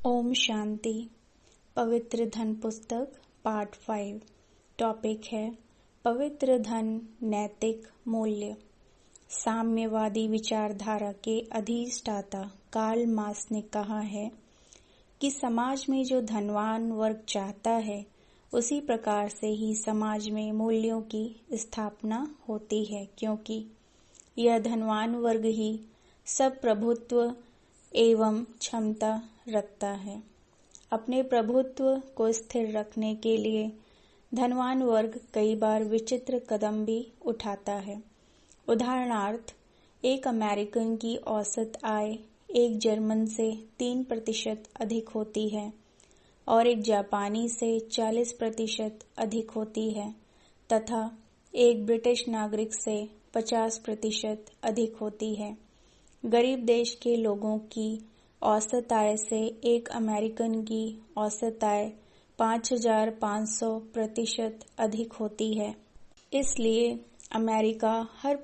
ओम शांति। पवित्र धन पुस्तक पार्ट 5। टॉपिक है पवित्र धन नैतिक मूल्य। साम्यवादी विचारधारा के अधिष्ठाता कार्ल मार्क्स ने कहा है कि समाज में जो धनवान वर्ग चाहता है उसी प्रकार से ही समाज में मूल्यों की स्थापना होती है, क्योंकि यह धनवान वर्ग ही सब प्रभुत्व एवं क्षमता रखता है। अपने प्रभुत्व को स्थिर रखने के लिए धनवान वर्ग कई बार विचित्र कदम भी उठाता है। उदाहरणार्थ, एक अमेरिकन की औसत आय एक जर्मन से 3% अधिक होती है और एक जापानी से 40% अधिक होती है तथा एक ब्रिटिश नागरिक से 50% अधिक होती है। गरीब देश के लोगों की औसत आय से एक अमेरिकन की औसत आय 5500% अधिक होती है। इसलिए अमेरिका हर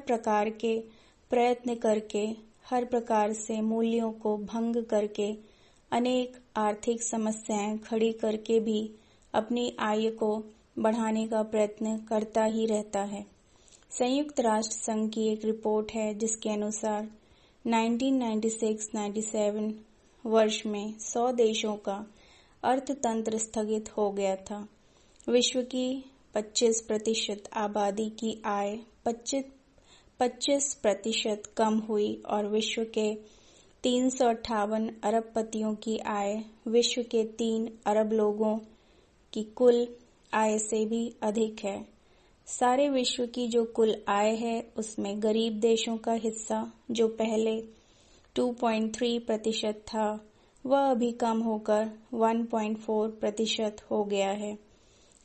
प्रकार के प्रयत्न करके, हर प्रकार से मूल्यों को भंग करके, अनेक आर्थिक समस्याएं खड़ी करके भी अपनी आय को बढ़ाने का प्रयत्न करता ही रहता है। संयुक्त राष्ट्र संघ की एक रिपोर्ट है जिसके अनुसार 1996-97 वर्ष में 100 देशों का अर्थतंत्र स्थगित हो गया था। विश्व की 25% आबादी की आय 25% कम हुई और विश्व के 358 अरबपतियों की आय विश्व के 3 अरब लोगों की कुल आय से भी अधिक है। सारे विश्व की जो कुल आय है उसमें गरीब देशों का हिस्सा, जो पहले 2.3% था, वह अभी कम होकर 1.4% हो गया है।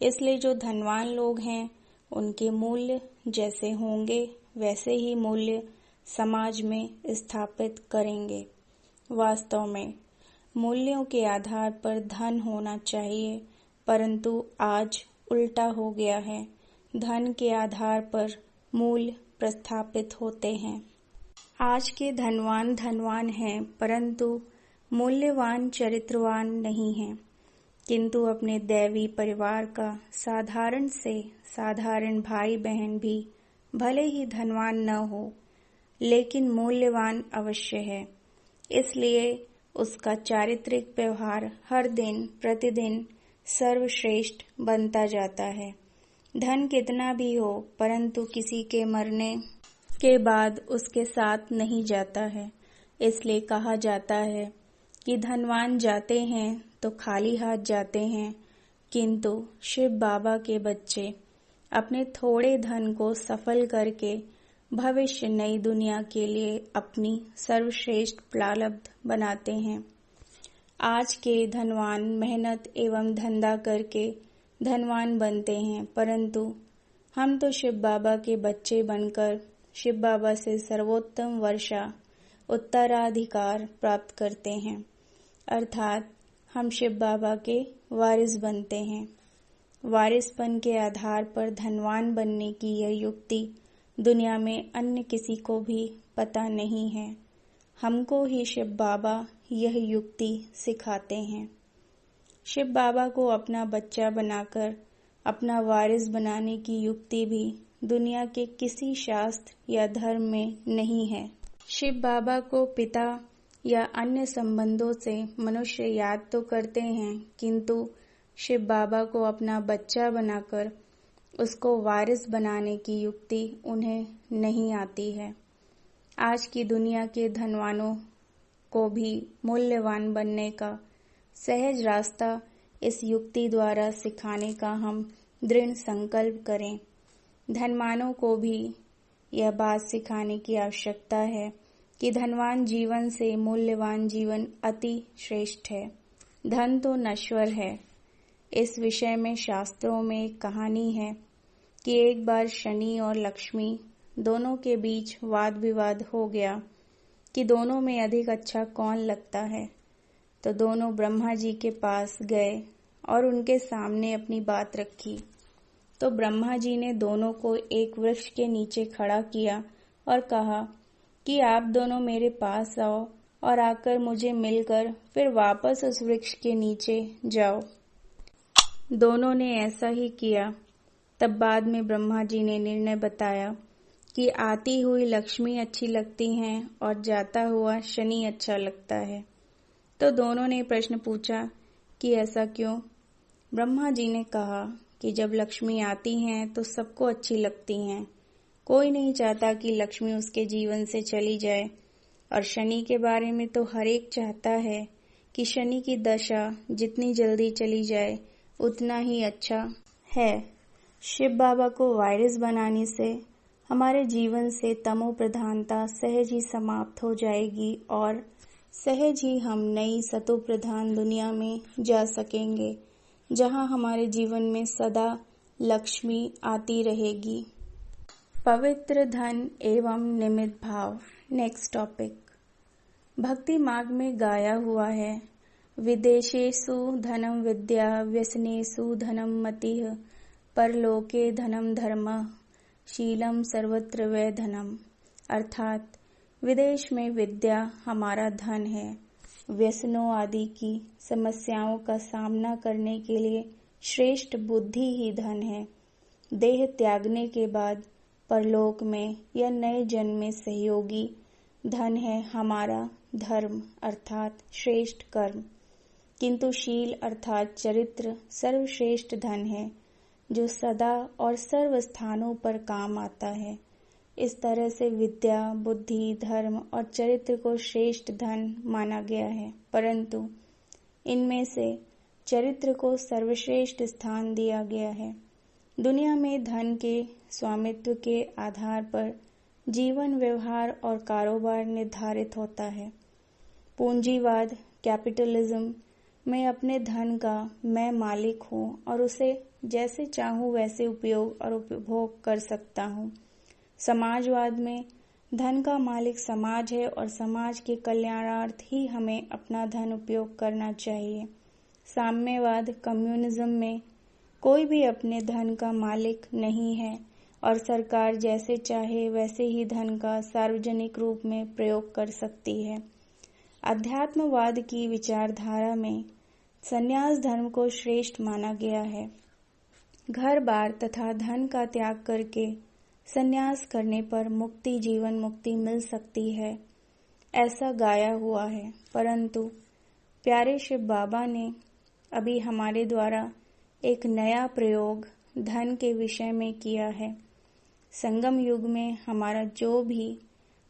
इसलिए जो धनवान लोग हैं उनके मूल्य जैसे होंगे वैसे ही मूल्य समाज में स्थापित करेंगे। वास्तव में मूल्यों के आधार पर धन होना चाहिए, परंतु आज उल्टा हो गया है। धन के आधार पर मूल्य प्रस्थापित होते हैं। आज के धनवान हैं, परंतु मूल्यवान चरित्रवान नहीं हैं, किंतु अपने दैवी परिवार का साधारण से साधारण भाई बहन भी भले ही धनवान न हो, लेकिन मूल्यवान अवश्य है। इसलिए उसका चारित्रिक व्यवहार हर दिन प्रतिदिन सर्वश्रेष्ठ बनता जाता है। धन कितना भी हो, परंतु किसी के मरने के बाद उसके साथ नहीं जाता है। इसलिए कहा जाता है कि धनवान जाते हैं तो खाली हाथ जाते हैं, किंतु शिव बाबा के बच्चे अपने थोड़े धन को सफल करके भविष्य नई दुनिया के लिए अपनी सर्वश्रेष्ठ प्रारब्ध बनाते हैं। आज के धनवान मेहनत एवं धंधा करके धनवान बनते हैं, परंतु हम तो शिव बाबा के बच्चे बनकर शिव बाबा से सर्वोत्तम वर्षा उत्तराधिकार प्राप्त करते हैं, अर्थात हम शिव बाबा के वारिस बनते हैं। वारिसपन के आधार पर धनवान बनने की यह युक्ति दुनिया में अन्य किसी को भी पता नहीं है। हमको ही शिव बाबा यह युक्ति सिखाते हैं। शिव बाबा को अपना बच्चा बनाकर अपना वारिस बनाने की युक्ति भी दुनिया के किसी शास्त्र या धर्म में नहीं है। शिव बाबा को पिता या अन्य संबंधों से मनुष्य याद तो करते हैं, किंतु शिव बाबा को अपना बच्चा बनाकर उसको वारिस बनाने की युक्ति उन्हें नहीं आती है। आज की दुनिया के धनवानों को भी मूल्यवान बनने का सहज रास्ता इस युक्ति द्वारा सिखाने का हम दृढ़ संकल्प करें। धनवानों को भी यह बात सिखाने की आवश्यकता है कि धनवान जीवन से मूल्यवान जीवन अति श्रेष्ठ है। धन तो नश्वर है। इस विषय में शास्त्रों में एक कहानी है कि एक बार शनि और लक्ष्मी दोनों के बीच वाद विवाद हो गया कि दोनों में अधिक अच्छा कौन लगता है। तो दोनों ब्रह्मा जी के पास गए और उनके सामने अपनी बात रखी। तो ब्रह्मा जी ने दोनों को एक वृक्ष के नीचे खड़ा किया और कहा कि आप दोनों मेरे पास आओ और आकर मुझे मिलकर फिर वापस उस वृक्ष के नीचे जाओ। दोनों ने ऐसा ही किया। तब बाद में ब्रह्मा जी ने निर्णय बताया कि आती हुई लक्ष्मी अच्छी लगती हैं और जाता हुआ शनि अच्छा लगता है। तो दोनों ने प्रश्न पूछा कि ऐसा क्यों? ब्रह्मा जी ने कहा कि जब लक्ष्मी आती हैं तो सबको अच्छी लगती हैं। कोई नहीं चाहता कि लक्ष्मी उसके जीवन से चली जाए, और शनि के बारे में तो हर एक चाहता है कि शनि की दशा जितनी जल्दी चली जाए उतना ही अच्छा है। शिव बाबा को वायरस बनाने से हमारे जीवन से तमो प्रधानता सहज ही समाप्त हो जाएगी और सहज ही हम नई सतो प्रधान दुनिया में जा सकेंगे, जहां हमारे जीवन में सदा लक्ष्मी आती रहेगी। पवित्र धन एवं निमित्त भाव। Next topic. भक्ति मार्ग में गाया हुआ है, विदेशेषु धनम विद्या व्यसनेषु धनम मतिः परलोके धनम धर्मः शीलम सर्वत्र वै धनम। अर्थात विदेश में विद्या हमारा धन है। व्यसनों आदि की समस्याओं का सामना करने के लिए श्रेष्ठ बुद्धि ही धन है। देह त्यागने के बाद परलोक में या नए जन्म में सहयोगी धन है हमारा धर्म अर्थात श्रेष्ठ कर्म। किंतु शील अर्थात चरित्र सर्वश्रेष्ठ धन है, जो सदा और सर्व स्थानों पर काम आता है। इस तरह से विद्या, बुद्धि, धर्म और चरित्र को श्रेष्ठ धन माना गया है, परंतु इनमें से चरित्र को सर्वश्रेष्ठ स्थान दिया गया है। दुनिया में धन के स्वामित्व के आधार पर जीवन, व्यवहार और कारोबार निर्धारित होता है। पूंजीवाद कैपिटलिज्म में अपने धन का मैं मालिक हूँ और उसे जैसे चाहूँ वैसे उपयोग और उपभोग कर सकता हूँ। समाजवाद में धन का मालिक समाज है और समाज के कल्याणार्थ ही हमें अपना धन उपयोग करना चाहिए। साम्यवाद कम्युनिज्म में कोई भी अपने धन का मालिक नहीं है और सरकार जैसे चाहे वैसे ही धन का सार्वजनिक रूप में प्रयोग कर सकती है। अध्यात्मवाद की विचारधारा में संन्यास धर्म को श्रेष्ठ माना गया है। घर बार तथा धन का त्याग करके संन्यास करने पर मुक्ति, जीवन मुक्ति मिल सकती है, ऐसा गाया हुआ है। परंतु प्यारे शिव बाबा ने अभी हमारे द्वारा एक नया प्रयोग धन के विषय में किया है। संगम युग में हमारा जो भी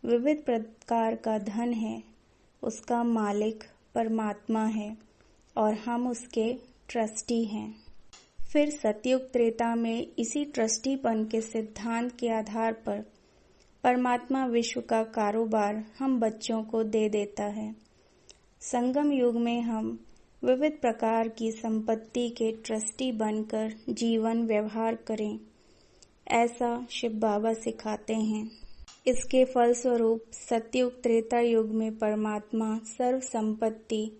विविध प्रकार का धन है उसका मालिक परमात्मा है और हम उसके ट्रस्टी हैं। फिर सतयुग त्रेता में इसी ट्रस्टीपन के सिद्धांत के आधार पर परमात्मा विश्व का कारोबार हम बच्चों को दे देता है। संगम युग में हम विविध प्रकार की संपत्ति के ट्रस्टी बनकर जीवन व्यवहार करें, ऐसा शिव बाबा सिखाते हैं। इसके फलस्वरूप सतयुग त्रेता युग में परमात्मा सर्व संपत्ति,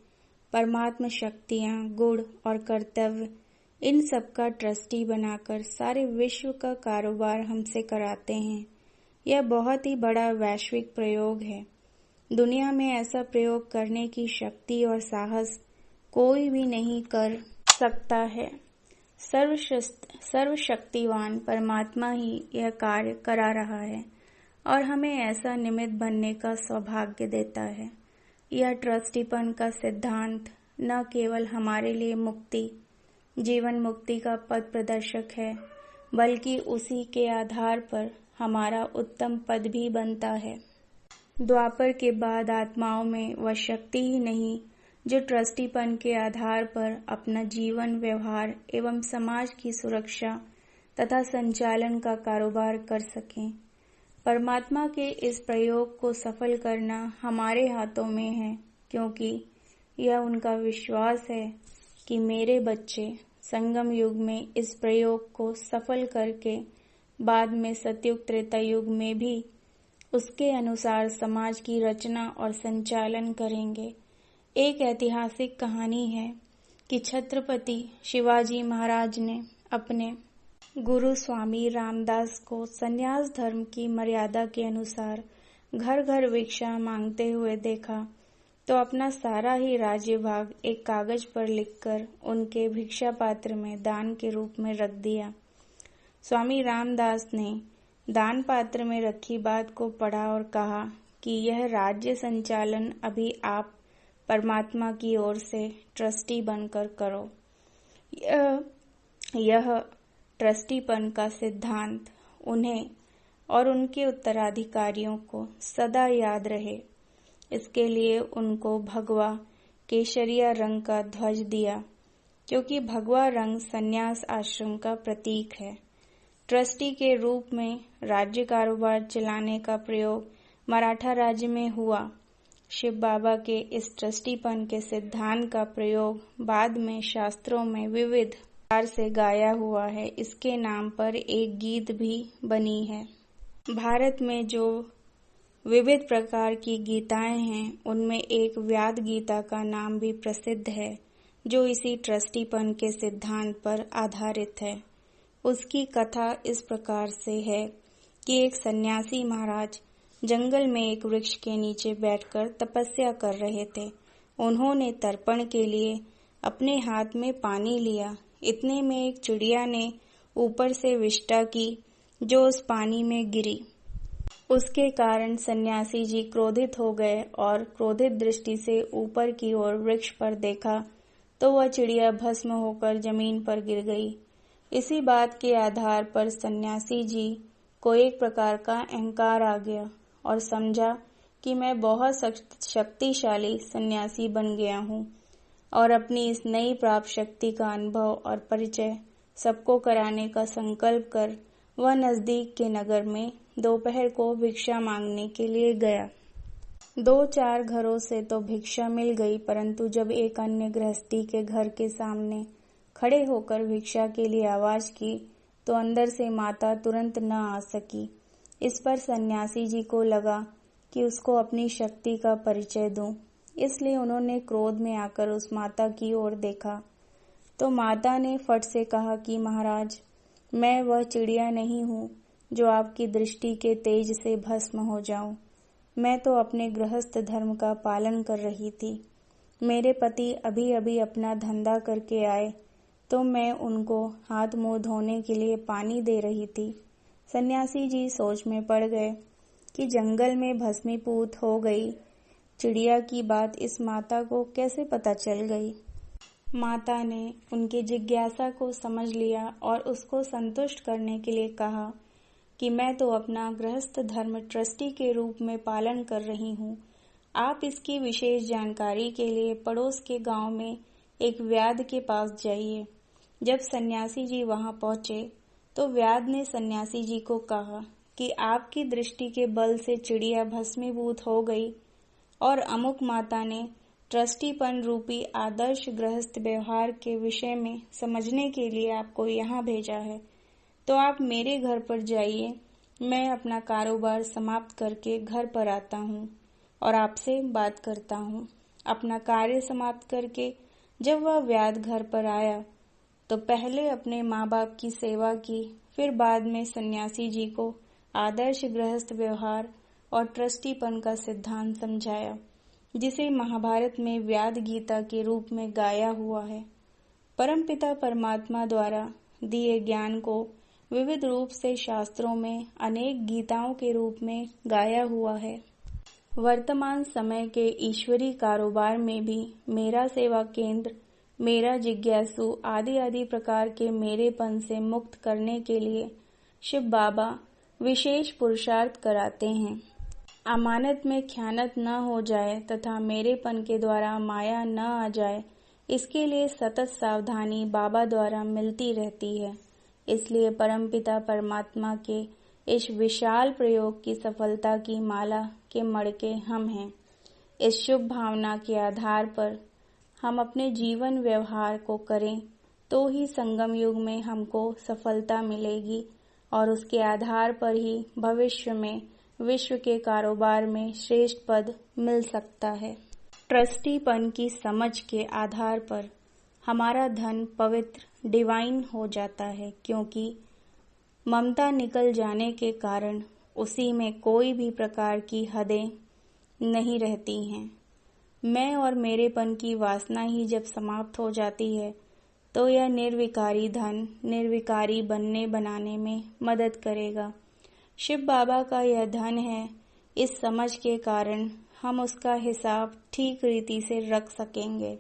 परमात्मा शक्तियाँ, गुण और कर्तव्य इन सब का ट्रस्टी बनाकर सारे विश्व का कारोबार हमसे कराते हैं। यह बहुत ही बड़ा वैश्विक प्रयोग है। दुनिया में ऐसा प्रयोग करने की शक्ति और साहस कोई भी नहीं कर सकता है। सर्वशक्तिवान परमात्मा ही यह कार्य करा रहा है और हमें ऐसा निमित्त बनने का सौभाग्य देता है। यह ट्रस्टीपन का सिद्धांत न केवल हमारे लिए मुक्ति, जीवन मुक्ति का पद प्रदर्शक है, बल्कि उसी के आधार पर हमारा उत्तम पद भी बनता है। द्वापर के बाद आत्माओं में वह शक्ति ही नहीं जो ट्रस्टीपन के आधार पर अपना जीवन, व्यवहार एवं समाज की सुरक्षा तथा संचालन का कारोबार कर सकें। परमात्मा के इस प्रयोग को सफल करना हमारे हाथों में है, क्योंकि यह उनका विश्वास है कि मेरे बच्चे संगम युग में इस प्रयोग को सफल करके बाद में सतयुग त्रेता युग में भी उसके अनुसार समाज की रचना और संचालन करेंगे। एक ऐतिहासिक कहानी है कि छत्रपति शिवाजी महाराज ने अपने गुरु स्वामी रामदास को संन्यास धर्म की मर्यादा के अनुसार घर घर भिक्षा मांगते हुए देखा। तो अपना सारा ही राज्य भाग एक कागज पर लिखकर उनके भिक्षा पात्र में दान के रूप में रख दिया। स्वामी रामदास ने दान पात्र में रखी बात को पढ़ा और कहा कि यह राज्य संचालन अभी आप परमात्मा की ओर से ट्रस्टी बनकर करो। यह ट्रस्टीपन का सिद्धांत उन्हें और उनके उत्तराधिकारियों को सदा याद रहे। इसके लिए उनको भगवा केसरिया रंग का ध्वज दिया, क्योंकि भगवा रंग संन्यास आश्रम का प्रतीक है। ट्रस्टी के रूप में राज्य कारोबार चलाने का प्रयोग मराठा राज्य में हुआ। शिव बाबा के इस ट्रस्टीपन के सिद्धांत का प्रयोग बाद में शास्त्रों में विविध प्रकार से गाया हुआ है। इसके नाम पर एक गीत भी बनी है। भारत में जो विविध प्रकार की गीताएं हैं, उनमें एक व्याद गीता का नाम भी प्रसिद्ध है, जो इसी ट्रस्टीपन के सिद्धांत पर आधारित है। उसकी कथा इस प्रकार से है कि एक सन्यासी महाराज जंगल में एक वृक्ष के नीचे बैठकर तपस्या कर रहे थे। उन्होंने तर्पण के लिए अपने हाथ में पानी लिया। इतने में एक चिड़िया ने ऊपर से विष्ठा की, जो उस पानी में गिरी। उसके कारण सन्यासी जी क्रोधित हो गए और क्रोधित दृष्टि से ऊपर की ओर वृक्ष पर देखा तो वह चिड़िया भस्म होकर जमीन पर गिर गई। इसी बात के आधार पर सन्यासी जी को एक प्रकार का अहंकार आ गया और समझा कि मैं बहुत शक्तिशाली सन्यासी बन गया हूँ और अपनी इस नई प्राप्त शक्ति का अनुभव और परिचय सबको कराने का संकल्प कर वह नजदीक के नगर में दोपहर को भिक्षा मांगने के लिए गया। 2-4 घरों से तो भिक्षा मिल गई, परंतु जब एक अन्य गृहस्थी के घर के सामने खड़े होकर भिक्षा के लिए आवाज की तो अंदर से माता तुरंत न आ सकी। इस पर सन्यासी जी को लगा कि उसको अपनी शक्ति का परिचय दूं, इसलिए उन्होंने क्रोध में आकर उस माता की ओर देखा तो माता ने फट से कहा कि महाराज, मैं वह चिड़िया नहीं हूँ जो आपकी दृष्टि के तेज से भस्म हो जाऊं। मैं तो अपने गृहस्थ धर्म का पालन कर रही थी। मेरे पति अभी अभी अपना धंधा करके आए तो मैं उनको हाथ मुंह धोने के लिए पानी दे रही थी। सन्यासी जी सोच में पड़ गए कि जंगल में भस्मीभूत हो गई चिड़िया की बात इस माता को कैसे पता चल गई। माता ने उनकी जिज्ञासा को समझ लिया और उसको संतुष्ट करने के लिए कहा कि मैं तो अपना गृहस्थ धर्म ट्रस्टी के रूप में पालन कर रही हूँ। आप इसकी विशेष जानकारी के लिए पड़ोस के गांव में एक व्याध के पास जाइए। जब सन्यासी जी वहां पहुंचे तो व्याध ने सन्यासी जी को कहा कि आपकी दृष्टि के बल से चिड़िया भस्मीभूत हो गई और अमुक माता ने ट्रस्टीपन रूपी आदर्श गृहस्थ व्यवहार के विषय में समझने के लिए आपको यहाँ भेजा है, तो आप मेरे घर पर जाइए। मैं अपना कारोबार समाप्त करके घर पर आता हूँ और आपसे बात करता हूँ। अपना कार्य समाप्त करके जब वह व्याध घर पर आया तो पहले अपने माँ बाप की सेवा की, फिर बाद में सन्यासी जी को आदर्श गृहस्थ व्यवहार और ट्रस्टीपन का सिद्धांत समझाया, जिसे महाभारत में व्याध गीता के रूप में गाया हुआ है। परमपिता परमात्मा द्वारा दिए ज्ञान को विविध रूप से शास्त्रों में अनेक गीताओं के रूप में गाया हुआ है। वर्तमान समय के ईश्वरी कारोबार में भी मेरा सेवा केंद्र, मेरा जिज्ञासु आदि आदि प्रकार के मेरेपन से मुक्त करने के लिए शिव बाबा विशेष पुरुषार्थ कराते हैं। अमानत में ख्यानत न हो जाए तथा मेरेपन के द्वारा माया न आ जाए, इसके लिए सतत सावधानी बाबा द्वारा मिलती रहती है। इसलिए परमपिता परमात्मा के इस विशाल प्रयोग की सफलता की माला के मड़के हम हैं। इस शुभ भावना के आधार पर हम अपने जीवन व्यवहार को करें तो ही संगम युग में हमको सफलता मिलेगी और उसके आधार पर ही भविष्य में विश्व के कारोबार में श्रेष्ठ पद मिल सकता है। ट्रस्टीपन की समझ के आधार पर हमारा धन पवित्र डिवाइन हो जाता है, क्योंकि ममता निकल जाने के कारण उसी में कोई भी प्रकार की हदें नहीं रहती हैं। मैं और मेरेपन की वासना ही जब समाप्त हो जाती है तो यह निर्विकारी धन निर्विकारी बनाने में मदद करेगा। शिव बाबा का यह धन है, इस समझ के कारण हम उसका हिसाब ठीक रीति से रख सकेंगे।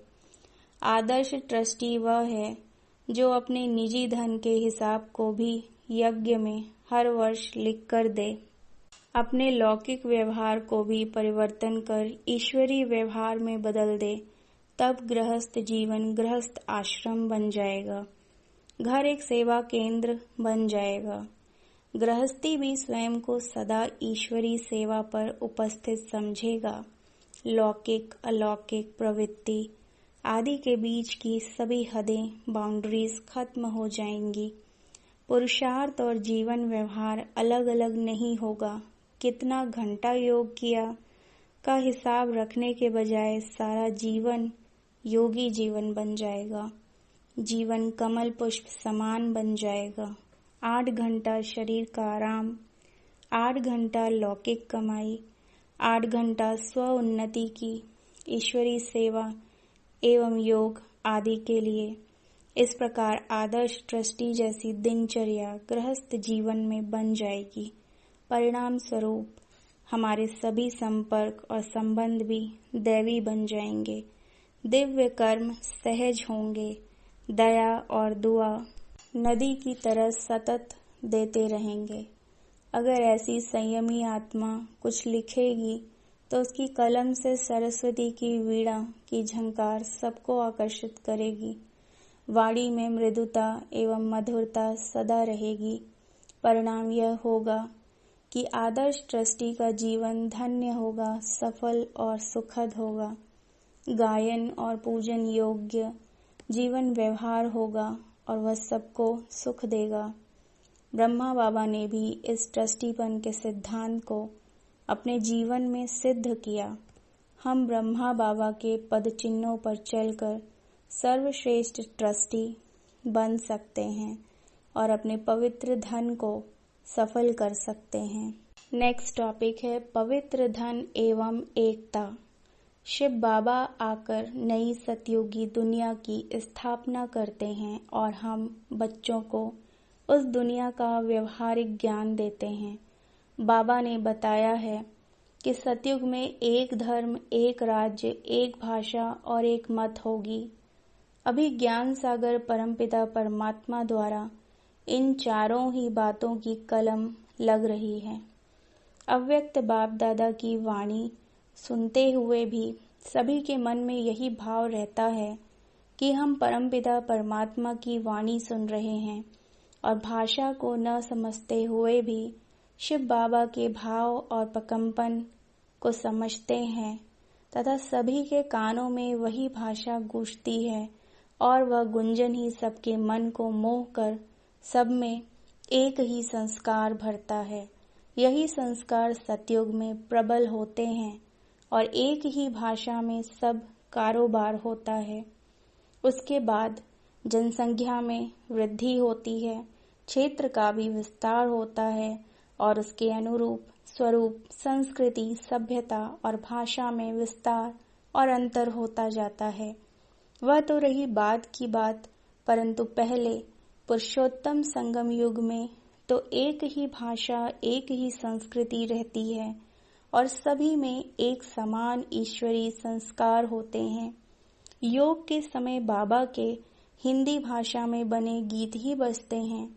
आदर्श ट्रस्टी वह है जो अपने निजी धन के हिसाब को भी यज्ञ में हर वर्ष लिख कर दे, अपने लौकिक व्यवहार को भी परिवर्तन कर ईश्वरीय व्यवहार में बदल दे। तब गृहस्थ जीवन गृहस्थ आश्रम बन जाएगा, घर एक सेवा केंद्र बन जाएगा। गृहस्थी भी स्वयं को सदा ईश्वरीय सेवा पर उपस्थित समझेगा। लौकिक अलौकिक प्रवृत्ति आदि के बीच की सभी हदें बाउंड्रीज खत्म हो जाएंगी। पुरुषार्थ और जीवन व्यवहार अलग अलग नहीं होगा। कितना घंटा योग किया का हिसाब रखने के बजाय सारा जीवन योगी जीवन बन जाएगा। जीवन कमल पुष्प समान बन जाएगा। 8 घंटा शरीर का आराम, 8 घंटा लौकिक कमाई, 8 घंटा स्व उन्नति की ईश्वरीय सेवा एवं योग आदि के लिए। इस प्रकार आदर्श ट्रस्टी जैसी दिनचर्या गृहस्थ जीवन में बन जाएगी। परिणाम स्वरूप हमारे सभी संपर्क और संबंध भी दैवी बन जाएंगे। दिव्य कर्म सहज होंगे। दया और दुआ नदी की तरह सतत देते रहेंगे। अगर ऐसी संयमी आत्मा कुछ लिखेगी तो उसकी कलम से सरस्वती की वीणा की झंकार सबको आकर्षित करेगी। वाणी में मृदुता एवं मधुरता सदा रहेगी। परिणाम यह होगा कि आदर्श ट्रस्टी का जीवन धन्य होगा, सफल और सुखद होगा। गायन और पूजन योग्य जीवन व्यवहार होगा और वह सबको सुख देगा। ब्रह्मा बाबा ने भी इस ट्रस्टीपन के सिद्धांत को अपने जीवन में सिद्ध किया। हम ब्रह्मा बाबा के पद चिन्हों पर चलकर सर्वश्रेष्ठ ट्रस्टी बन सकते हैं और अपने पवित्र धन को सफल कर सकते हैं। नेक्स्ट टॉपिक है पवित्र धन एवं एकता। शिव बाबा आकर नई सतयुगी दुनिया की स्थापना करते हैं और हम बच्चों को उस दुनिया का व्यवहारिक ज्ञान देते हैं। बाबा ने बताया है कि सतयुग में एक धर्म, एक राज्य, एक भाषा और एक मत होगी। अभी ज्ञान सागर परमपिता परमात्मा द्वारा इन चारों ही बातों की कलम लग रही है। अव्यक्त बाप दादा की वाणी सुनते हुए भी सभी के मन में यही भाव रहता है कि हम परमपिता परमात्मा की वाणी सुन रहे हैं और भाषा को न समझते हुए भी शिव बाबा के भाव और प्रकंपन को समझते हैं तथा सभी के कानों में वही भाषा गूंजती है और वह गुंजन ही सबके मन को मोह कर सब में एक ही संस्कार भरता है। यही संस्कार सतयुग में प्रबल होते हैं और एक ही भाषा में सब कारोबार होता है। उसके बाद जनसंख्या में वृद्धि होती है, क्षेत्र का भी विस्तार होता है और उसके अनुरूप स्वरूप, संस्कृति, सभ्यता और भाषा में विस्तार और अंतर होता जाता है। वह तो रही बात की बात, परंतु पहले पुरुषोत्तम संगम युग में तो एक ही भाषा, एक ही संस्कृति रहती है और सभी में एक समान ईश्वरीय संस्कार होते हैं। योग के समय बाबा के हिंदी भाषा में बने गीत ही बजते हैं।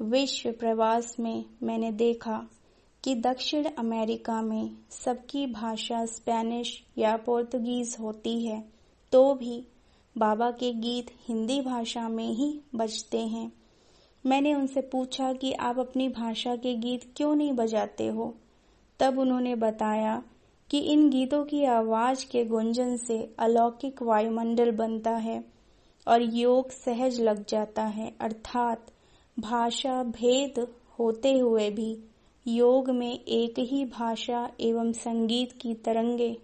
विश्व प्रवास में मैंने देखा कि दक्षिण अमेरिका में सबकी भाषा स्पेनिश या पोर्तुगीज होती है, तो भी बाबा के गीत हिंदी भाषा में ही बजते हैं। मैंने उनसे पूछा कि आप अपनी भाषा के गीत क्यों नहीं बजाते हो? तब उन्होंने बताया कि इन गीतों की आवाज के गुंजन से अलौकिक वायुमंडल बनता है और योग सहज लग जाता है। अर्थात भाषा भेद होते हुए भी योग में एक ही भाषा एवं संगीत की तरंगे,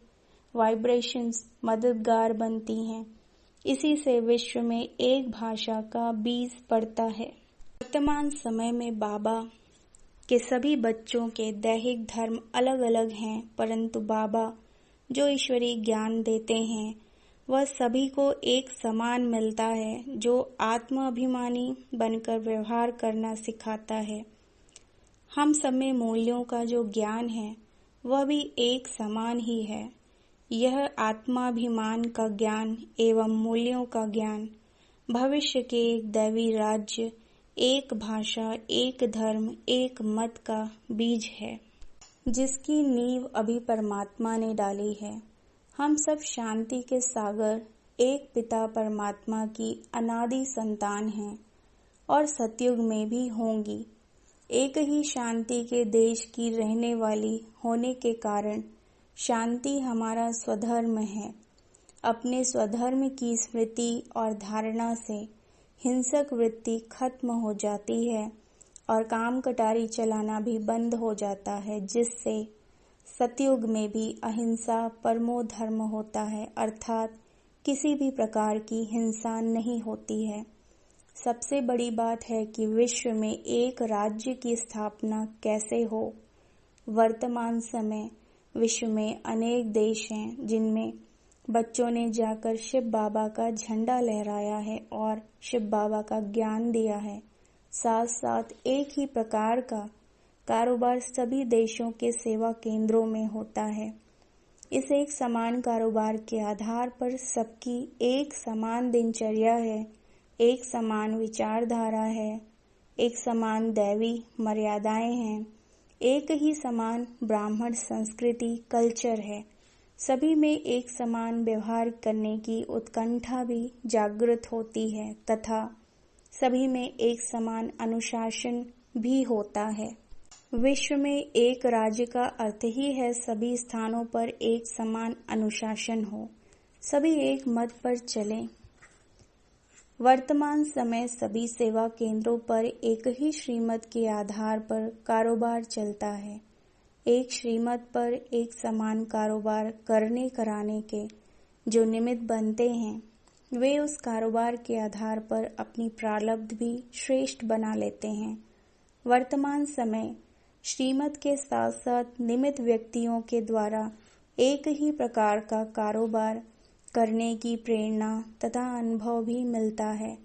वाइब्रेशंस मददगार बनती हैं। इसी से विश्व में एक भाषा का बीज पड़ता है। वर्तमान समय में बाबा के सभी बच्चों के दैहिक धर्म अलग अलग हैं, परंतु बाबा जो ईश्वरीय ज्ञान देते हैं वह सभी को एक समान मिलता है, जो आत्माभिमानी बनकर व्यवहार करना सिखाता है। हम सब में मूल्यों का जो ज्ञान है वह भी एक समान ही है। यह आत्माभिमान का ज्ञान एवं मूल्यों का ज्ञान भविष्य के एक दैवी राज्य, एक भाषा, एक धर्म, एक मत का बीज है, जिसकी नींव अभी परमात्मा ने डाली है। हम सब शांति के सागर, एक पिता परमात्मा की अनादि संतान हैं और सतयुग में भी होंगी। एक ही शांति के देश की रहने वाली होने के कारण शांति हमारा स्वधर्म है। अपने स्वधर्म की स्मृति और धारणा से हिंसक वृत्ति खत्म हो जाती है और काम कटारी चलाना भी बंद हो जाता है, जिससे सतयुग में भी अहिंसा परमो धर्म होता है, अर्थात किसी भी प्रकार की हिंसा नहीं होती है। सबसे बड़ी बात है कि विश्व में एक राज्य की स्थापना कैसे हो। वर्तमान समय विश्व में अनेक देश हैं जिनमें बच्चों ने जाकर शिव बाबा का झंडा लहराया है और शिव बाबा का ज्ञान दिया है। साथ साथ एक ही प्रकार का कारोबार सभी देशों के सेवा केंद्रों में होता है। इस एक समान कारोबार के आधार पर सबकी एक समान दिनचर्या है, एक समान विचारधारा है, एक समान दैवी मर्यादाएं हैं, एक ही समान ब्राह्मण संस्कृति कल्चर है। सभी में एक समान व्यवहार करने की उत्कंठा भी जागृत होती है तथा सभी में एक समान अनुशासन भी होता है। विश्व में एक राज्य का अर्थ ही है सभी स्थानों पर एक समान अनुशासन हो, सभी एक मत पर चलें। वर्तमान समय सभी सेवा केंद्रों पर एक ही श्रीमत के आधार पर कारोबार चलता है। एक श्रीमत पर एक समान कारोबार करने कराने के जो निमित्त बनते हैं, वे उस कारोबार के आधार पर अपनी प्रारब्ध भी श्रेष्ठ बना लेते हैं। वर्तमान समय श्रीमत के साथ साथ निमित्त व्यक्तियों के द्वारा एक ही प्रकार का कारोबार करने की प्रेरणा तथा अनुभव भी मिलता है,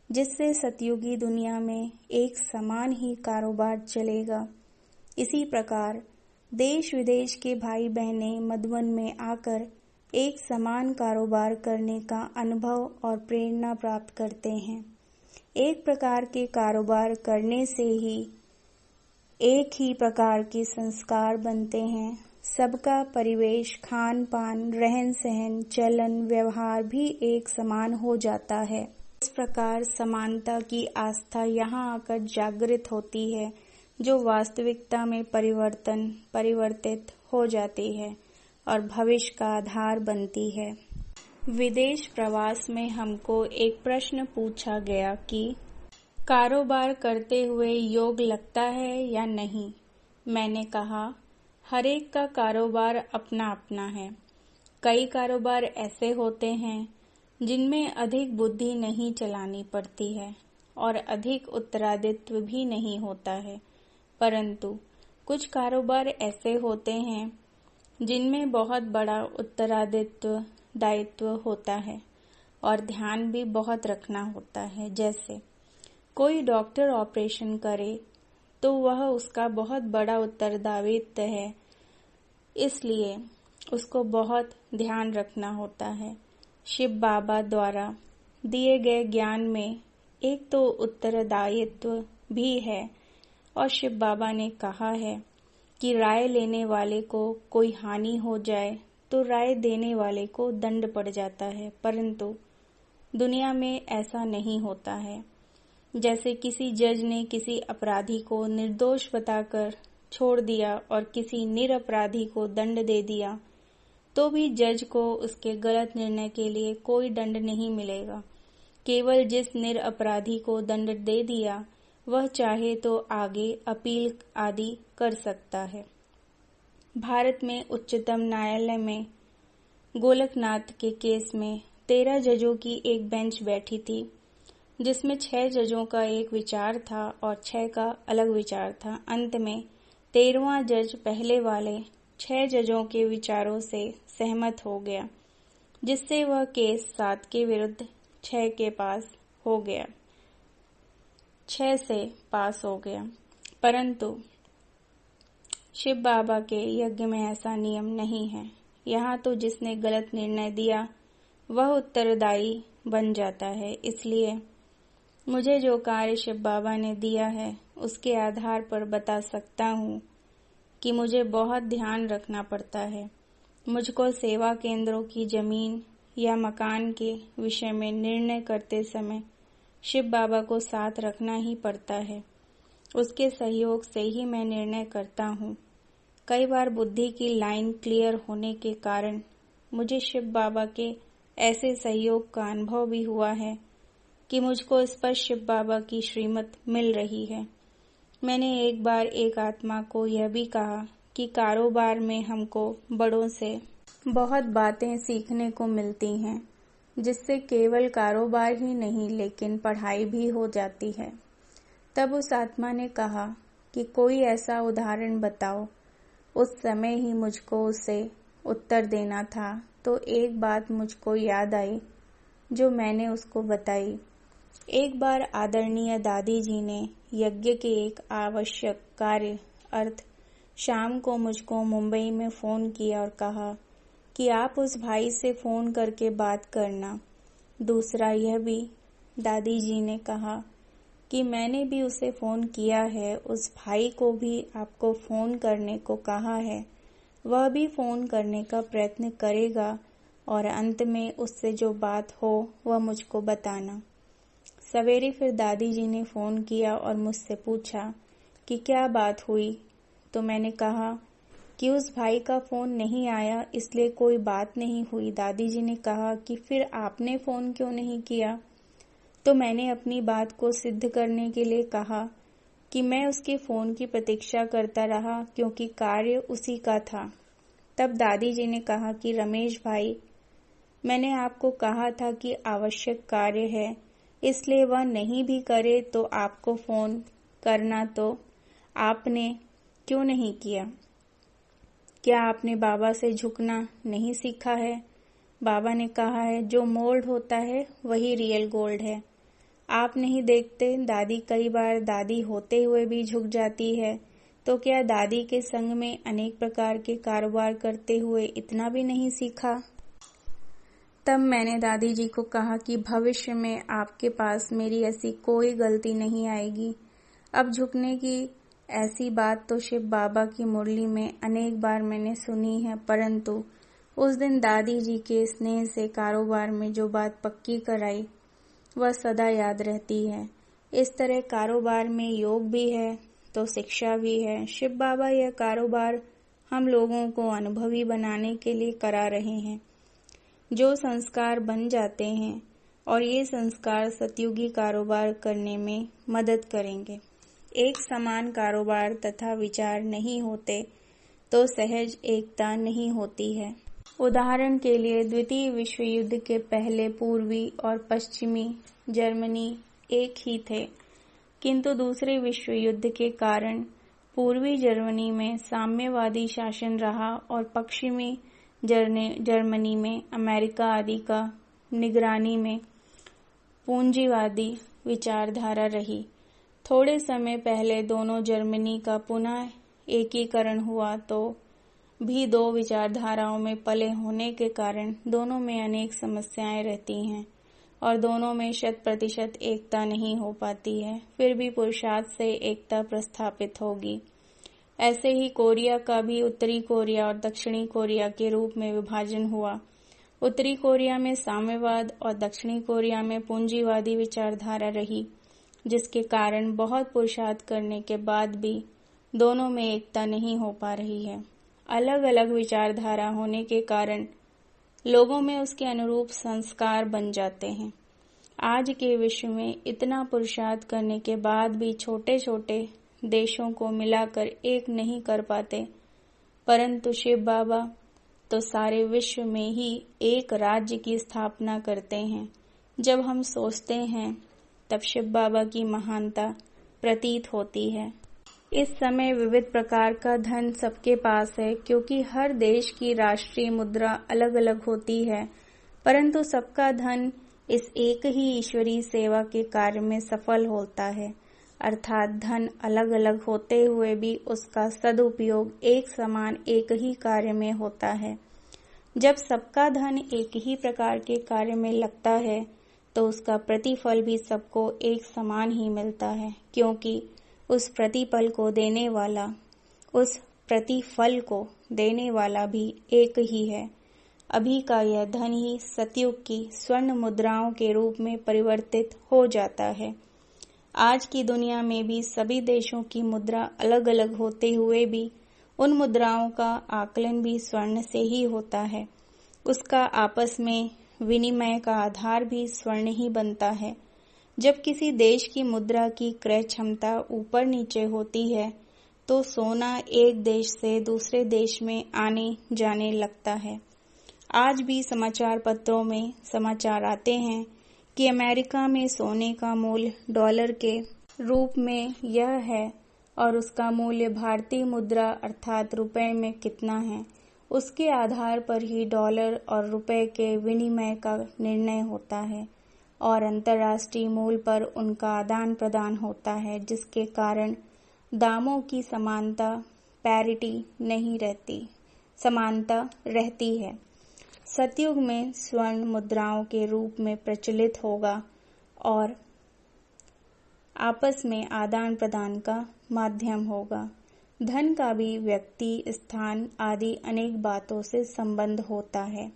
जिससे सतयुगी दुनिया में एक समान ही कारोबार चलेगा। इसी प्रकार देश विदेश के भाई बहनें मधुबन में आकर एक समान कारोबार करने का अनुभव और प्रेरणा प्राप्त करते हैं। एक प्रकार के कारोबार करने से ही एक ही प्रकार के संस्कार बनते हैं। सबका परिवेश, खान पान, रहन सहन, चलन, व्यवहार भी एक समान हो जाता है। इस प्रकार समानता की आस्था यहाँ आकर जागृत होती है, जो वास्तविकता में परिवर्तित हो जाती है और भविष्य का आधार बनती है। विदेश प्रवास में हमको एक प्रश्न पूछा गया कि कारोबार करते हुए योग लगता है या नहीं। मैंने कहा, हर एक का कारोबार अपना अपना है। कई कारोबार ऐसे होते हैं जिनमें अधिक बुद्धि नहीं चलानी पड़ती है और अधिक उत्तरादित्व भी नहीं होता है, परंतु कुछ कारोबार ऐसे होते हैं जिनमें बहुत बड़ा उत्तरादित्व दायित्व होता है और ध्यान भी बहुत रखना होता है। जैसे कोई डॉक्टर ऑपरेशन करे तो वह उसका बहुत बड़ा उत्तरदायित्व है, इसलिए उसको बहुत ध्यान रखना होता है। शिव बाबा द्वारा दिए गए ज्ञान में एक तो उत्तरदायित्व भी है और शिव बाबा ने कहा है कि राय लेने वाले को कोई हानि हो जाए तो राय देने वाले को दंड पड़ जाता है, परंतु दुनिया में ऐसा नहीं होता है। जैसे किसी जज ने किसी अपराधी को निर्दोष बताकर छोड़ दिया और किसी निरपराधी को दंड दे दिया, तो भी जज को उसके गलत निर्णय के लिए कोई दंड नहीं मिलेगा। केवल जिस निरपराधी को दंड दे दिया वह चाहे तो आगे अपील आदि कर सकता है। भारत में उच्चतम न्यायालय में गोलकनाथ के केस में 13 जजों की एक बेंच बैठी थी, जिसमें 6 जजों का एक विचार था और 6 का अलग विचार था। अंत में 13वां जज पहले वाले 6 जजों के विचारों से सहमत हो गया, जिससे वह केस 7 के विरुद्ध 6 के पास हो गया, 6 से पास हो गया। परंतु शिव बाबा के यज्ञ में ऐसा नियम नहीं है। यहाँ तो जिसने गलत निर्णय दिया वह उत्तरदायी बन जाता है। इसलिए मुझे जो कार्य शिव बाबा ने दिया है उसके आधार पर बता सकता हूँ कि मुझे बहुत ध्यान रखना पड़ता है। मुझको सेवा केंद्रों की जमीन या मकान के विषय में निर्णय करते समय शिव बाबा को साथ रखना ही पड़ता है। उसके सहयोग से ही मैं निर्णय करता हूँ। कई बार बुद्धि की लाइन क्लियर होने के कारण मुझे शिव बाबा के ऐसे सहयोग का अनुभव भी हुआ है कि मुझको स्पष्ट शिव बाबा की श्रीमत मिल रही है। मैंने एक बार एक आत्मा को यह भी कहा कि कारोबार में हमको बड़ों से बहुत बातें सीखने को मिलती हैं, जिससे केवल कारोबार ही नहीं लेकिन पढ़ाई भी हो जाती है। तब उस आत्मा ने कहा कि कोई ऐसा उदाहरण बताओ। उस समय ही मुझको उसे उत्तर देना था, तो एक बात मुझको याद आई जो मैंने उसको बताई। एक बार आदरणीय दादी जी ने यज्ञ के एक आवश्यक कार्य अर्थ शाम को मुझको मुंबई में फोन किया और कहा कि आप उस भाई से फोन करके बात करना। दूसरा यह भी दादी जी ने कहा कि मैंने भी उसे फोन किया है, उस भाई को भी आपको फोन करने को कहा है, वह भी फोन करने का प्रयत्न करेगा और अंत में उससे जो बात हो वह मुझको बताना। सवेरे फिर दादी जी ने फोन किया और मुझसे पूछा कि क्या बात हुई, तो मैंने कहा कि उस भाई का फोन नहीं आया इसलिए कोई बात नहीं हुई। दादी जी ने कहा कि फिर आपने फोन क्यों नहीं किया? तो मैंने अपनी बात को सिद्ध करने के लिए कहा कि मैं उसके फोन की प्रतीक्षा करता रहा क्योंकि कार्य उसी का था। तब दादी जी ने कहा कि रमेश भाई, मैंने आपको कहा था कि आवश्यक कार्य है, इसलिए वह नहीं भी करे तो आपको फोन करना, तो आपने क्यों नहीं किया? क्या आपने बाबा से झुकना नहीं सीखा है? बाबा ने कहा है जो मोल्ड होता है वही रियल गोल्ड है। आप नहीं देखते दादी कई बार दादी होते हुए भी झुक जाती है, तो क्या दादी के संग में अनेक प्रकार के कारोबार करते हुए इतना भी नहीं सीखा? तब मैंने दादी जी को कहा कि भविष्य में आपके पास मेरी ऐसी कोई गलती नहीं आएगी। अब झुकने की ऐसी बात तो शिव बाबा की मुरली में अनेक बार मैंने सुनी है, परंतु उस दिन दादी जी के स्नेह से कारोबार में जो बात पक्की कराई वह सदा याद रहती है। इस तरह कारोबार में योग भी है तो शिक्षा भी है। शिव बाबा यह कारोबार हम लोगों को अनुभवी बनाने के लिए करा रहे हैं। जो संस्कार बन जाते हैं और ये संस्कार सतयुगी कारोबार करने में मदद करेंगे। एक समान कारोबार तथा विचार नहीं होते तो सहज एकता नहीं होती है। उदाहरण के लिए द्वितीय विश्व युद्ध के पहले पूर्वी और पश्चिमी जर्मनी एक ही थे, किंतु दूसरे विश्व युद्ध के कारण पूर्वी जर्मनी में साम्यवादी शासन रहा और पश्चिमी जर्मनी में अमेरिका आदि का निगरानी में पूंजीवादी विचारधारा रही। थोड़े समय पहले दोनों जर्मनी का पुनः एकीकरण हुआ तो भी दो विचारधाराओं में पले होने के कारण दोनों में अनेक समस्याएं रहती हैं और दोनों में 100% एकता नहीं हो पाती है। फिर भी पुरुषार्थ से एकता प्रस्थापित होगी। ऐसे ही कोरिया का भी उत्तरी कोरिया और दक्षिणी कोरिया के रूप में विभाजन हुआ। उत्तरी कोरिया में साम्यवाद और दक्षिणी कोरिया में पूंजीवादी विचारधारा रही, जिसके कारण बहुत पुरुषार्थ करने के बाद भी दोनों में एकता नहीं हो पा रही है। अलग अलग विचारधारा होने के कारण लोगों में उसके अनुरूप संस्कार बन जाते हैं। आज के विश्व में इतना पुरुषार्थ करने के बाद भी छोटे छोटे देशों को मिलाकर एक नहीं कर पाते, परंतु शिव बाबा तो सारे विश्व में ही एक राज्य की स्थापना करते हैं। जब हम सोचते हैं तब शिव बाबा की महानता प्रतीत होती है। इस समय विविध प्रकार का धन सबके पास है, क्योंकि हर देश की राष्ट्रीय मुद्रा अलग अलग होती है, परंतु सबका धन इस एक ही ईश्वरीय सेवा के कार्य में सफल होता है। अर्थात धन अलग अलग होते हुए भी उसका सदुपयोग एक समान एक ही कार्य में होता है। जब सबका धन एक ही प्रकार के कार्य में लगता है तो उसका प्रतिफल भी सबको एक समान ही मिलता है, क्योंकि उस प्रतिफल को देने वाला भी एक ही है। अभी का यह धन ही सतयुग की स्वर्ण मुद्राओं के रूप में परिवर्तित हो जाता है। आज की दुनिया में भी सभी देशों की मुद्रा अलग अलग होते हुए भी उन मुद्राओं का आकलन भी स्वर्ण से ही होता है। उसका आपस में विनिमय का आधार भी स्वर्ण ही बनता है। जब किसी देश की मुद्रा की क्रय क्षमता ऊपर नीचे होती है तो सोना एक देश से दूसरे देश में आने जाने लगता है। आज भी समाचार पत्रों में समाचार आते हैं कि अमेरिका में सोने का मूल्य डॉलर के रूप में यह है और उसका मूल्य भारतीय मुद्रा अर्थात रुपए में कितना है, उसके आधार पर ही डॉलर और रुपए के विनिमय का निर्णय होता है और अंतर्राष्ट्रीय मूल्य पर उनका आदान प्रदान होता है, जिसके कारण दामों की समानता रहती है। सतयुग में स्वर्ण मुद्राओं के रूप में प्रचलित होगा और आपस में आदान प्रदान का माध्यम होगा। धन का भी व्यक्ति, स्थान आदि अनेक बातों से संबंध होता है।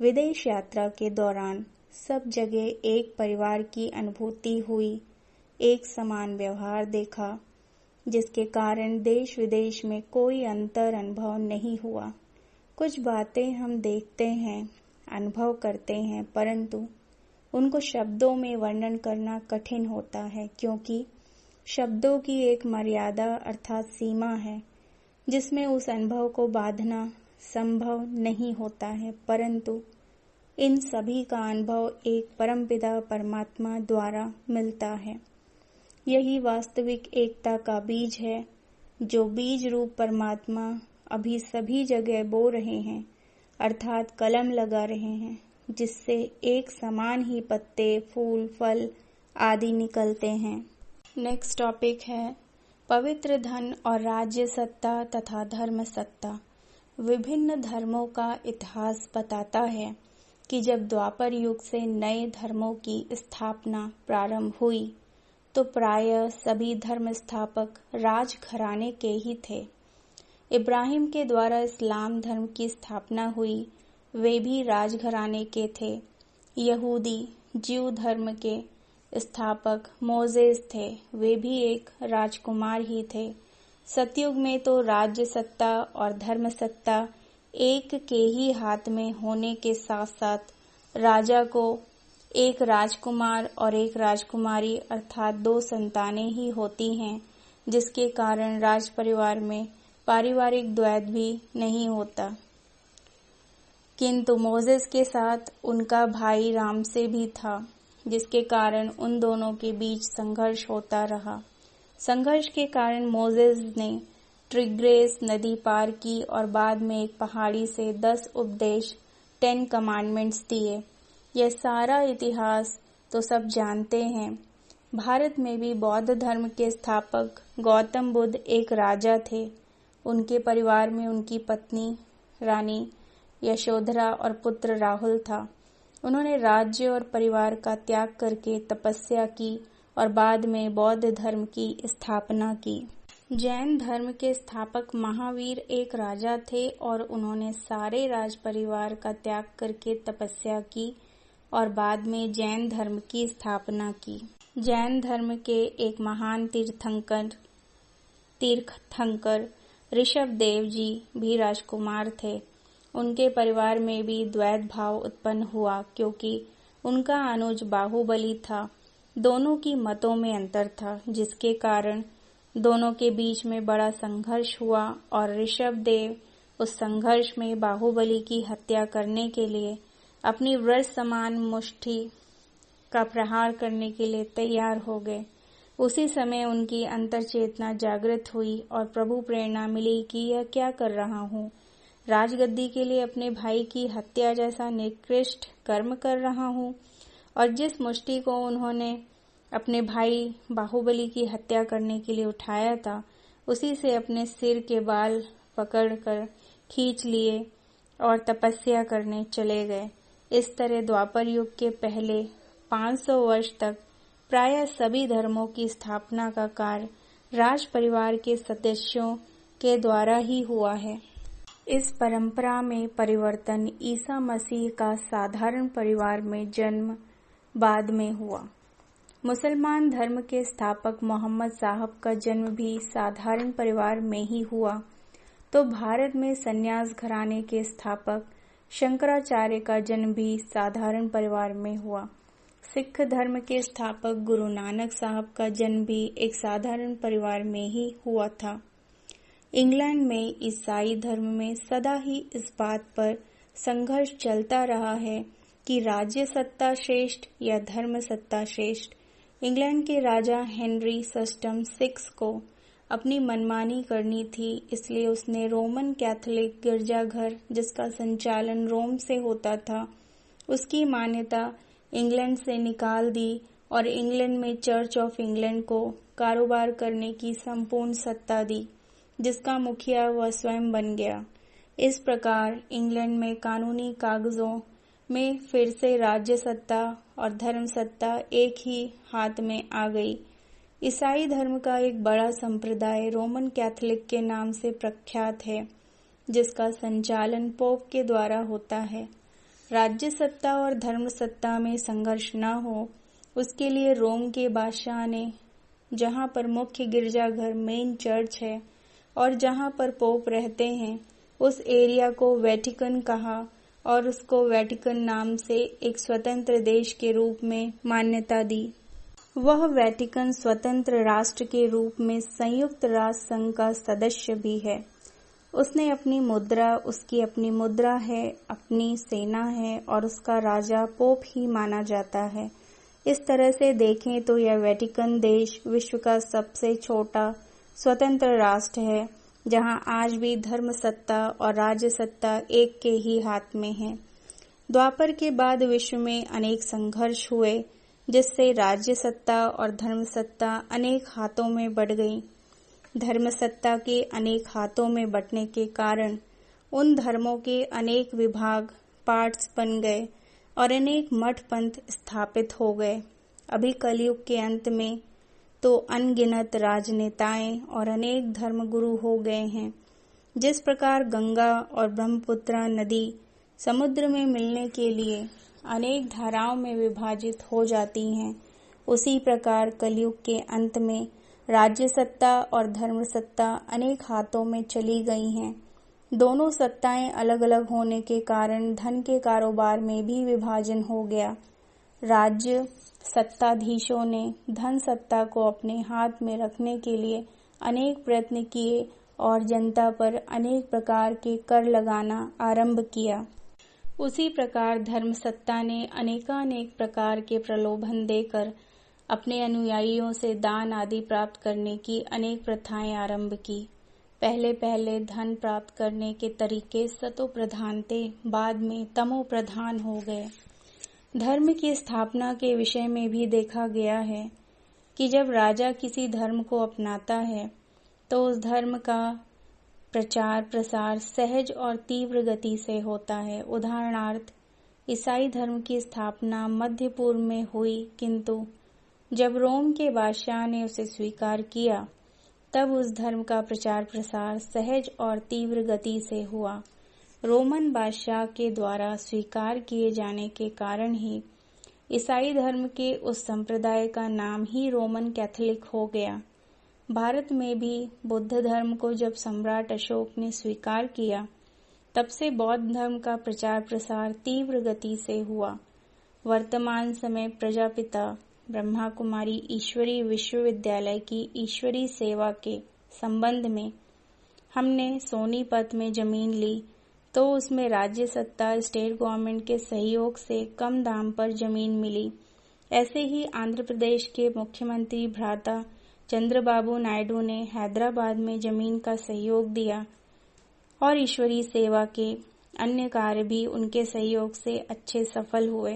विदेश यात्रा के दौरान सब जगह एक परिवार की अनुभूति हुई, एक समान व्यवहार देखा, जिसके कारण देश विदेश में कोई अंतर अनुभव नहीं हुआ। कुछ बातें हम देखते हैं, अनुभव करते हैं, परंतु उनको शब्दों में वर्णन करना कठिन होता है, क्योंकि शब्दों की एक मर्यादा अर्थात सीमा है, जिसमें उस अनुभव को बांधना संभव नहीं होता है। परंतु इन सभी का अनुभव एक परमपिता परमात्मा द्वारा मिलता है। यही वास्तविक एकता का बीज है, जो बीज रूप परमात्मा अभी सभी जगह बो रहे हैं, अर्थात कलम लगा रहे हैं, जिससे एक समान ही पत्ते, फूल, फल आदि निकलते हैं। नेक्स्ट टॉपिक है पवित्र धन और राज्य सत्ता तथा धर्म सत्ता। विभिन्न धर्मों का इतिहास बताता है कि जब द्वापर युग से नए धर्मों की स्थापना प्रारंभ हुई तो प्रायः सभी धर्म स्थापक राजघराने के ही थे। इब्राहिम के द्वारा इस्लाम धर्म की स्थापना हुई, वे भी राजघराने के थे। यहूदी ज्यू धर्म के स्थापक मोजेस थे, वे भी एक राजकुमार ही थे। सतयुग में तो राज्य सत्ता और धर्म सत्ता एक के ही हाथ में होने के साथ साथ राजा को एक राजकुमार और एक राजकुमारी अर्थात 2 संतानें ही होती हैं, जिसके कारण राज परिवार में पारिवारिक द्वैध भी नहीं होता। किंतु मोजेस के साथ उनका भाई राम से भी था, जिसके कारण उन दोनों के बीच संघर्ष होता रहा। संघर्ष के कारण मोजेस ने ट्रिग्रेस नदी पार की और बाद में एक पहाड़ी से 10 उपदेश 10 कमांडमेंट्स दिए। यह सारा इतिहास तो सब जानते हैं। भारत में भी बौद्ध धर्म के स्थापक गौतम बुद्ध एक राजा थे। उनके परिवार में उनकी पत्नी रानी यशोधरा और पुत्र राहुल था। उन्होंने राज्य और परिवार का त्याग करके तपस्या की और बाद में बौद्ध धर्म की स्थापना की। जैन धर्म के स्थापक महावीर एक राजा थे और उन्होंने सारे राज परिवार का त्याग करके तपस्या की और बाद में जैन धर्म की स्थापना की। जैन धर्म के एक महान तीर्थंकर ऋषभ देव जी भी राजकुमार थे। उनके परिवार में भी द्वैत भाव उत्पन्न हुआ, क्योंकि उनका अनुज बाहुबली था। दोनों की मतों में अंतर था, जिसके कारण दोनों के बीच में बड़ा संघर्ष हुआ और ऋषभ देव उस संघर्ष में बाहुबली की हत्या करने के लिए अपनी वज्र समान मुष्टि का प्रहार करने के लिए तैयार हो गए। उसी समय उनकी अंतर चेतना जागृत हुई और प्रभु प्रेरणा मिली कि यह क्या कर रहा हूँ। राजगद्दी के लिए अपने भाई की हत्या जैसा निकृष्ट कर्म कर रहा हूँ। और जिस मुष्टि को उन्होंने अपने भाई बाहुबली की हत्या करने के लिए उठाया था, उसी से अपने सिर के बाल पकड़कर खींच लिए और तपस्या करने चले गए। इस तरह द्वापर युग के पहले 500 वर्ष तक प्रायः सभी धर्मों की स्थापना का कार्य राज परिवार के सदस्यों के द्वारा ही हुआ है। इस परंपरा में परिवर्तन ईसा मसीह का साधारण परिवार में जन्म बाद में हुआ। मुसलमान धर्म के स्थापक मोहम्मद साहब का जन्म भी साधारण परिवार में ही हुआ, तो भारत में सन्यास घराने के स्थापक शंकराचार्य का जन्म भी साधारण परिवार में हुआ। सिख धर्म के स्थापक गुरु नानक साहब का जन्म भी एक साधारण परिवार में ही हुआ था। इंग्लैंड में ईसाई धर्म में सदा ही इस बात पर संघर्ष चलता रहा है कि राज्य सत्ता श्रेष्ठ या धर्म सत्ता श्रेष्ठ। इंग्लैंड के राजा हेनरी सस्टम 6 को अपनी मनमानी करनी थी, इसलिए उसने रोमन कैथोलिक गिरजाघर, जिसका संचालन रोम से होता था, उसकी मान्यता इंग्लैंड से निकाल दी और इंग्लैंड में चर्च ऑफ इंग्लैंड को कारोबार करने की संपूर्ण सत्ता दी, जिसका मुखिया वह स्वयं बन गया। इस प्रकार इंग्लैंड में कानूनी कागजों में फिर से राज्य सत्ता और धर्म सत्ता एक ही हाथ में आ गई। ईसाई धर्म का एक बड़ा संप्रदाय रोमन कैथोलिक के नाम से प्रख्यात है, जिसका संचालन पोप के द्वारा होता है। राज्य सत्ता और धर्म सत्ता में संघर्ष न हो, उसके लिए रोम के बादशाह ने, जहां पर मुख्य गिरजाघर मेन चर्च है और जहां पर पोप रहते हैं, उस एरिया को वेटिकन कहा और उसको वेटिकन नाम से एक स्वतंत्र देश के रूप में मान्यता दी। वह वेटिकन स्वतंत्र राष्ट्र के रूप में संयुक्त राष्ट्र संघ का सदस्य भी है। उसने अपनी मुद्रा, उसकी अपनी मुद्रा है, अपनी सेना है और उसका राजा पोप ही माना जाता है। इस तरह से देखें तो यह वेटिकन देश विश्व का सबसे छोटा स्वतंत्र राष्ट्र है, जहां आज भी धर्म सत्ता और राज्य सत्ता एक के ही हाथ में है। द्वापर के बाद विश्व में अनेक संघर्ष हुए, जिससे राज्य सत्ता और धर्म सत्ता अनेक हाथों में बट गई। धर्म सत्ता के अनेक हाथों में बटने के कारण उन धर्मों के अनेक विभाग पार्ट्स बन गए और अनेक मठ पंथ स्थापित हो गए। अभी कलयुग के अंत में तो अनगिनत राजनेताएं और अनेक धर्मगुरु हो गए हैं। जिस प्रकार गंगा और ब्रह्मपुत्र नदी समुद्र में मिलने के लिए अनेक धाराओं में विभाजित हो जाती हैं, उसी प्रकार कलयुग के अंत में राज्य सत्ता और धर्म सत्ता अनेक हाथों में चली गई हैं। दोनों सत्ताएं अलग अलग होने के कारण धन के कारोबार में भी विभाजन हो गया। राज्य सत्ताधीशों ने धन सत्ता को अपने हाथ में रखने के लिए अनेक प्रयत्न किए और जनता पर अनेक प्रकार के कर लगाना आरंभ किया। उसी प्रकार धर्म सत्ता ने अनेकानेक प्रकार के प्रलोभन देकर अपने अनुयायियों से दान आदि प्राप्त करने की अनेक प्रथाएं आरंभ की। पहले पहले धन प्राप्त करने के तरीके सतो प्रधान थे, बाद में तमो प्रधान हो गए। धर्म की स्थापना के विषय में भी देखा गया है कि जब राजा किसी धर्म को अपनाता है तो उस धर्म का प्रचार प्रसार सहज और तीव्र गति से होता है। उदाहरणार्थ, ईसाई धर्म की स्थापना मध्य पूर्व में हुई, किंतु जब रोम के बादशाह ने उसे स्वीकार किया तब उस धर्म का प्रचार प्रसार सहज और तीव्र गति से हुआ। रोमन बादशाह के द्वारा स्वीकार किए जाने के कारण ही ईसाई धर्म के उस संप्रदाय का नाम ही रोमन कैथोलिक हो गया। भारत में भी बुद्ध धर्म को जब सम्राट अशोक ने स्वीकार किया, तब से बौद्ध धर्म का प्रचार प्रसार तीव्र गति से हुआ। वर्तमान समय प्रजापिता ब्रह्मा कुमारी ईश्वरीय विश्वविद्यालय की ईश्वरीय सेवा के संबंध में हमने सोनीपत में जमीन ली, तो उसमें राज्य सत्ता स्टेट गवर्नमेंट के सहयोग से कम दाम पर जमीन मिली। ऐसे ही आंध्र प्रदेश के मुख्यमंत्री भ्राता चंद्रबाबू नायडू ने हैदराबाद में जमीन का सहयोग दिया और ईश्वरीय सेवा के अन्य कार्य भी उनके सहयोग से अच्छे सफल हुए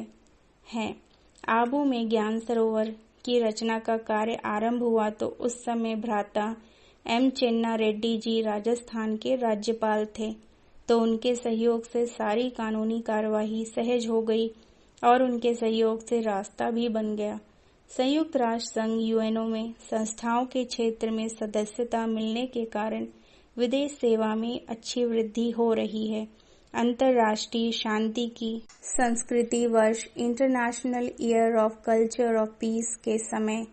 हैं। आबू में ज्ञान सरोवर की रचना का कार्य आरंभ हुआ तो उस समय भ्राता एम चेन्ना रेड्डी जी राजस्थान के राज्यपाल थे, तो उनके सहयोग से सारी कानूनी कार्यवाही सहज हो गई और उनके सहयोग से रास्ता भी बन गया। संयुक्त राष्ट्र संघ यूएनओ में संस्थाओं के क्षेत्र में सदस्यता मिलने के कारण विदेश सेवा में अच्छी वृद्धि हो रही है। अंतर्राष्ट्रीय शांति की संस्कृति वर्ष international year of culture of peace के समय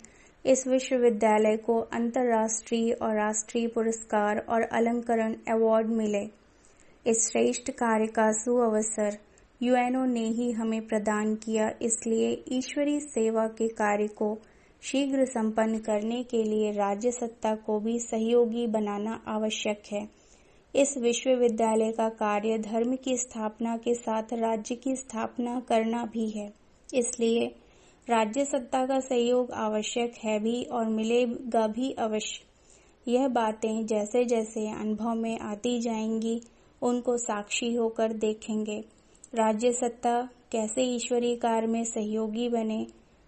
इस विश्वविद्यालय को अंतर्राष्ट्रीय और राष्ट्रीय पुरस्कार और अलंकरण अवार्ड मिले। इस श्रेष्ठ कार्य का सुअवसर यूएनओ ने ही हमें प्रदान किया, इसलिए ईश्वरीय सेवा के कार्य को शीघ्र संपन्न करने के लिए राज्य सत्ता को भी सहयोगी बनाना आवश्यक है। इस विश्वविद्यालय का कार्य धर्म की स्थापना के साथ राज्य की स्थापना करना भी है, इसलिए राज्य सत्ता का सहयोग आवश्यक है भी और मिलेगा भी अवश्य। यह बातें जैसे जैसे अनुभव में आती जाएंगी उनको साक्षी होकर देखेंगे। राज्य सत्ता कैसे ईश्वरीय कार्य में सहयोगी बने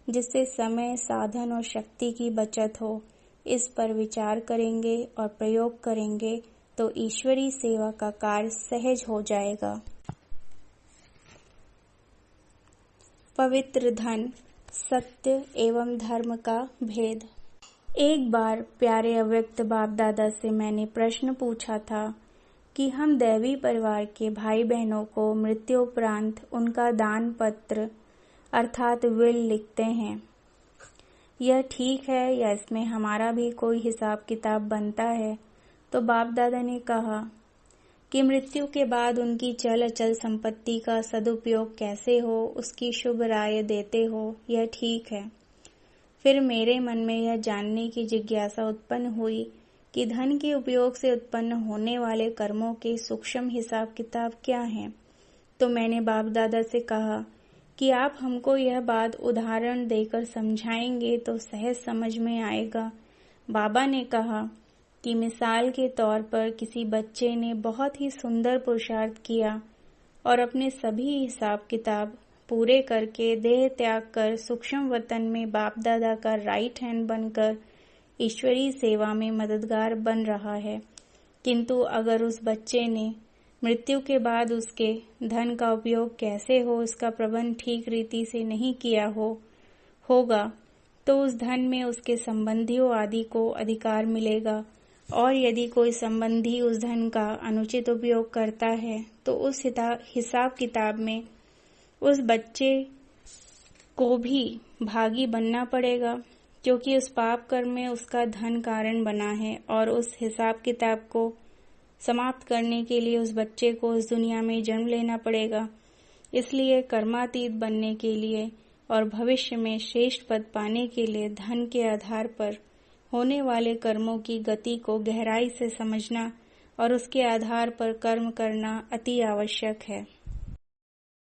जिससे समय, साधन और शक्ति की बचत हो, इस पर विचार करेंगे और प्रयोग करेंगे तो ईश्वरीय सेवा का कार्य सहज हो जाएगा। पवित्र धन, सत्य एवं धर्म का भेद। एक बार प्यारे अव्यक्त बाप दादा से मैंने प्रश्न पूछा था कि हम दैवी परिवार के भाई बहनों को मृत्युपरांत उनका दान पत्र अर्थात विल लिखते हैं, यह ठीक है या इसमें हमारा भी कोई हिसाब किताब बनता है? तो बाप दादा ने कहा कि मृत्यु के बाद उनकी चल अचल संपत्ति का सदुपयोग कैसे हो उसकी शुभ राय देते हो, यह ठीक है। फिर मेरे मन में यह जानने की जिज्ञासा उत्पन्न हुई कि धन के उपयोग से उत्पन्न होने वाले कर्मों के सूक्ष्म हिसाब किताब क्या हैं। तो मैंने बाप दादा से कहा कि आप हमको यह बात उदाहरण देकर समझाएंगे तो सहज समझ में आएगा। बाबा ने कहा कि मिसाल के तौर पर किसी बच्चे ने बहुत ही सुंदर पुरुषार्थ किया और अपने सभी हिसाब किताब पूरे करके देह त्याग कर सूक्ष्म वतन में बाप दादा का राइट हैंड बनकर ईश्वरीय सेवा में मददगार बन रहा है, किंतु अगर उस बच्चे ने मृत्यु के बाद उसके धन का उपयोग कैसे हो इसका प्रबंध ठीक रीति से नहीं किया होगा तो उस धन में उसके संबंधियों आदि को अधिकार मिलेगा, और यदि कोई संबंधी उस धन का अनुचित उपयोग करता है तो उस हिसाब किताब में उस बच्चे को भी भागी बनना पड़ेगा, क्योंकि उस पाप कर्म में उसका धन कारण बना है और उस हिसाब किताब को समाप्त करने के लिए उस बच्चे को इस दुनिया में जन्म लेना पड़ेगा। इसलिए कर्मातीत बनने के लिए और भविष्य में श्रेष्ठ पद पाने के लिए धन के आधार पर होने वाले कर्मों की गति को गहराई से समझना और उसके आधार पर कर्म करना अति आवश्यक है।